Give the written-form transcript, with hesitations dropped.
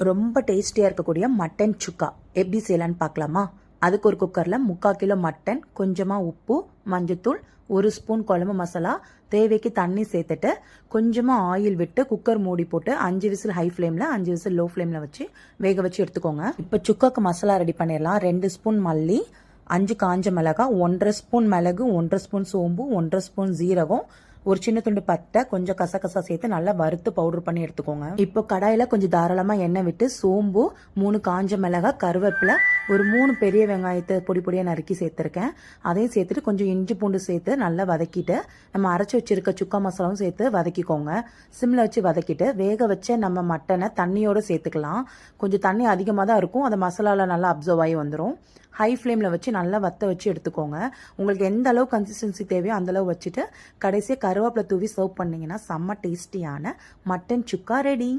ரொம்ப டேஸ்டியாக இருக்கக்கூடிய மட்டன் சுக்கா எப்படி செய்யலான்னு பார்க்கலாமா? அதுக்கு ஒரு குக்கரில் 3/4 கிலோ மட்டன், கொஞ்சமாக உப்பு, மஞ்சத்தூள், 1 ஸ்பூன் குழம்பு மசாலா, தேவைக்கு தண்ணி சேர்த்துட்டு கொஞ்சமாக ஆயில் விட்டு குக்கர் மூடி போட்டு 5 விசில் ஹை ஃப்ளேமில் 5 விசில் லோ ஃப்ளேமில் வச்சு வேக வச்சு எடுத்துக்கோங்க. இப்போ சுக்காக்கு மசாலா ரெடி பண்ணிடலாம். 2 ஸ்பூன் மல்லி, 5 காஞ்ச மிளகாய், 1/2 ஸ்பூன் மிளகு, 1/2 ஸ்பூன் சோம்பு, 1/2 ஸ்பூன் ஜீரகம், ஒரு சின்ன துண்டு பட்டை, கொஞ்சம் கசகசா சேர்த்து நல்லா வறுத்து பவுடர் பண்ணி எடுத்துக்கோங்க. இப்போ கடாயில கொஞ்சம் தாராளமா எண்ணெய் விட்டு சோம்பு, 3 காஞ்ச மிளகாய், கருவேப்பிலை, ஒரு 3 பெரிய வெங்காயத்தை பொடி பொடியா நறுக்கி சேர்த்திருக்கேன். அதையும் சேர்த்துட்டு கொஞ்சம் இஞ்சி பூண்டு சேர்த்து நல்லா வதக்கிட்டு நம்ம அரைச்சி வச்சிருக்க சுக்கா மசாலாவும் சேர்த்து வதக்கிக்கோங்க. சிம்ல வச்சு வதக்கிட்டு வேக வச்ச நம்ம மட்டனை தண்ணியோட சேர்த்துக்கலாம். கொஞ்சம் தண்ணி அதிகமாக தான் இருக்கும், அந்த மசாலால நல்லா அப்சர்வ் ஆகி வந்துடும். ஹை ஃப்ளேமில் வச்சு நல்லா வத்த வச்சு எடுத்துக்கோங்க. உங்களுக்கு எந்த அளவு கன்சிஸ்டன்சி தேவையோ அந்த அளவு வச்சுட்டு கடைசியாக கருவேப்பிலை தூவி சர்வ் பண்ணிங்கன்னா செம்ம டேஸ்டியான மட்டன் சுக்கா ரெடி.